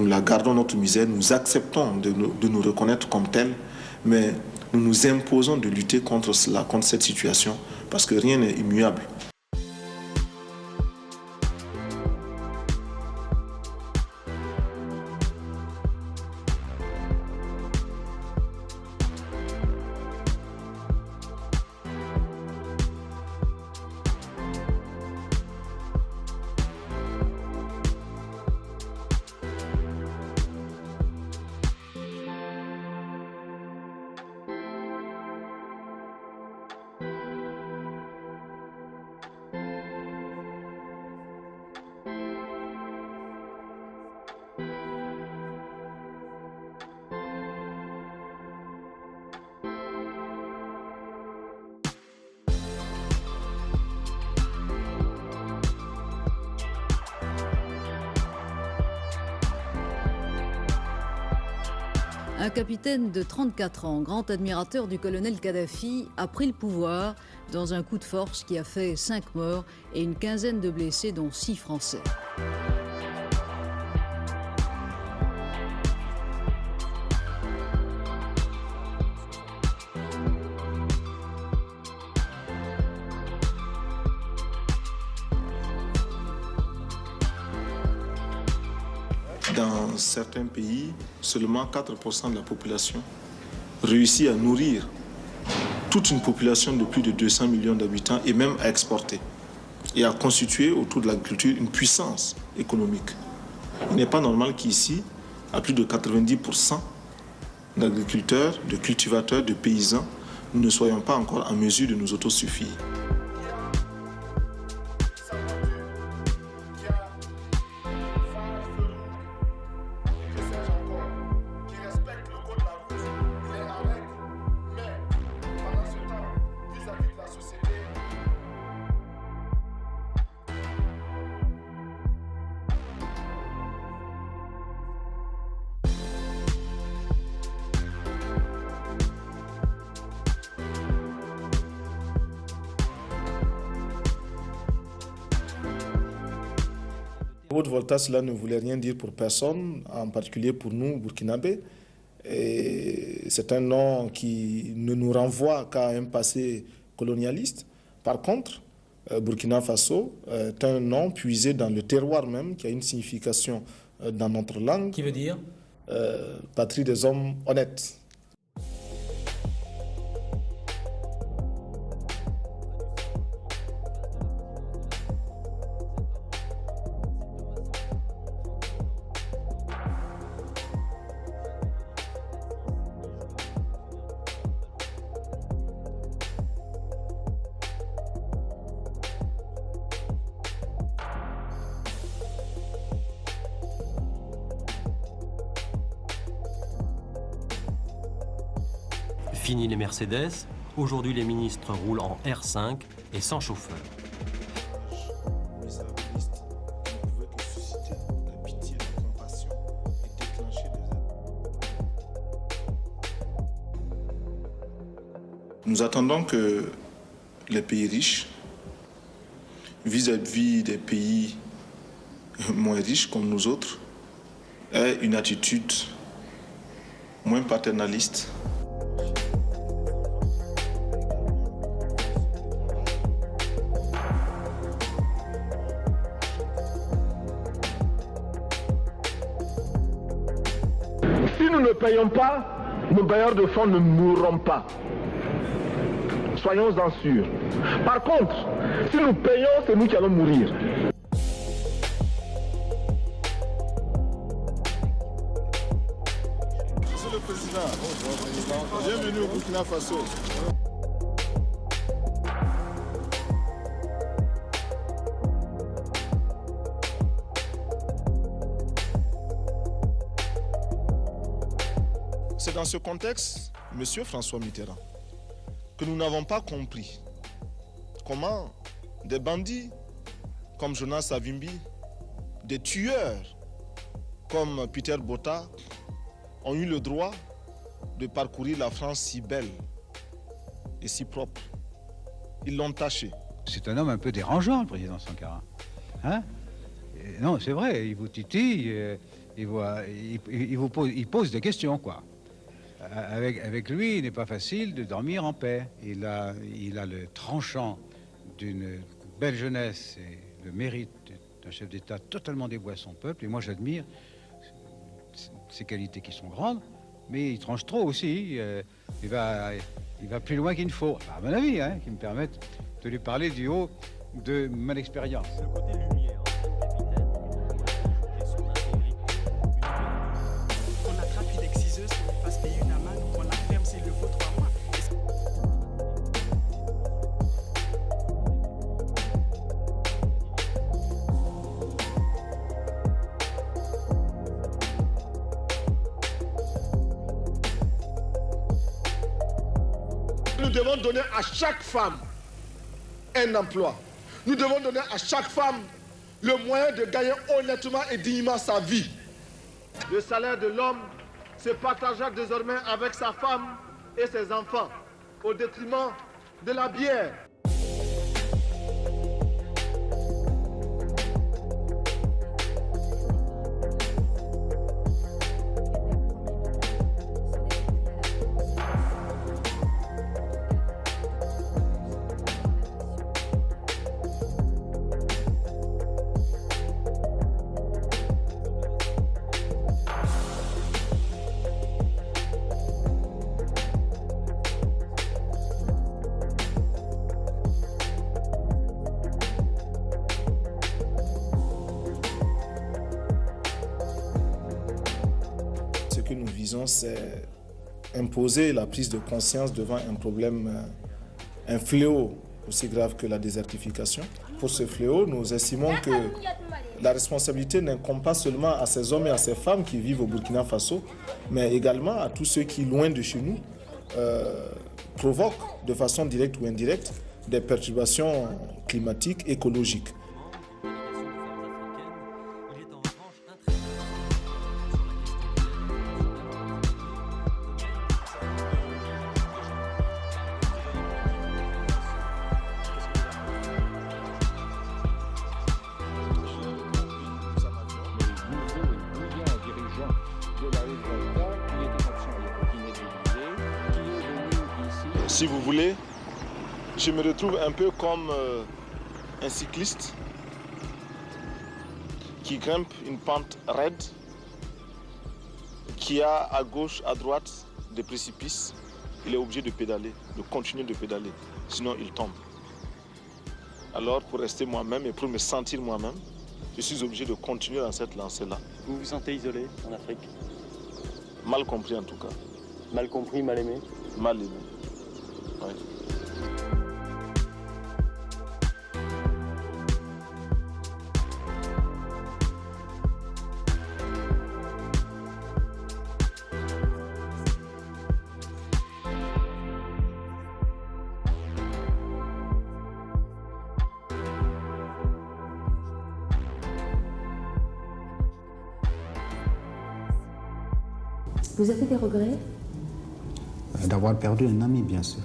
nous la gardons, notre misère, nous acceptons de nous reconnaître comme tels, mais nous nous imposons de lutter contre cela, contre cette situation, parce que rien n'est immuable. Un capitaine de 34 ans, grand admirateur du colonel Kadhafi, a pris le pouvoir dans un coup de force qui a fait 5 morts et une quinzaine de blessés, dont 6 Français. Dans certains pays, seulement 4% de la population réussit à nourrir toute une population de plus de 200 millions d'habitants et même à exporter et à constituer autour de l'agriculture une puissance économique. Il n'est pas normal qu'ici, à plus de 90% d'agriculteurs, de cultivateurs, de paysans, nous ne soyons pas encore en mesure de nous autosuffire. Haute-Volta, cela ne voulait rien dire pour personne, en particulier pour nous, Burkinabés. C'est un nom qui ne nous renvoie qu'à un passé colonialiste. Par contre, Burkina Faso est un nom puisé dans le terroir même, qui a une signification dans notre langue. Qui veut dire patrie des hommes honnêtes. Fini les Mercedes, aujourd'hui les ministres roulent en R5 et sans chauffeur. Nous attendons que les pays riches, vis-à-vis des pays moins riches comme nous autres, aient une attitude moins paternaliste. Si nous ne payons pas, nos bailleurs de fonds ne mourront pas. Soyons-en sûrs. Par contre, si nous payons, c'est nous qui allons mourir. Monsieur le Président, bienvenue au Burkina Faso. C'est dans ce contexte, Monsieur François Mitterrand, que nous n'avons pas compris comment des bandits comme Jonas Savimbi, des tueurs comme Peter Botha ont eu le droit de parcourir la France si belle et si propre. Ils l'ont taché. C'est un homme un peu dérangeant, le président Sankara. Hein? Non, c'est vrai, il vous titille, il pose des questions, quoi. Avec lui, il n'est pas facile de dormir en paix. Il a le tranchant d'une belle jeunesse et le mérite d'un chef d'État totalement dévoué à son peuple. Et moi, j'admire ses qualités qui sont grandes, mais il tranche trop aussi. Il va plus loin qu'il ne faut, à mon avis, hein, qui me permettent de lui parler du haut de mon expérience. Le côté lumière, capitaine, et son intégrité. On attrape une exciseuse pour lui fasse payer une amende, on la ferme s'il le faut 3 mois. Nous devons donner à chaque femme un emploi. Nous devons donner à chaque femme le moyen de gagner honnêtement et dignement sa vie. Le salaire de l'homme se partagera désormais avec sa femme et ses enfants au détriment de la bière. Ce que nous visons, c'est imposer la prise de conscience devant un problème, un fléau aussi grave que la désertification. Pour ce fléau, nous estimons que la responsabilité n'incombe pas seulement à ces hommes et à ces femmes qui vivent au Burkina Faso, mais également à tous ceux qui, loin de chez nous, provoquent de façon directe ou indirecte des perturbations climatiques, écologiques. Si vous voulez, je me retrouve un peu comme un cycliste qui grimpe une pente raide, qui a à gauche, à droite des précipices. Il est obligé de pédaler, de continuer de pédaler, sinon il tombe. Alors pour rester moi-même et pour me sentir moi-même, je suis obligé de continuer dans cette lancée-là. Vous vous sentez isolé en Afrique? Mal compris en tout cas. Mal compris, mal aimé? Mal aimé. Ouais. Vous avez des regrets? D'avoir perdu un ami, bien sûr.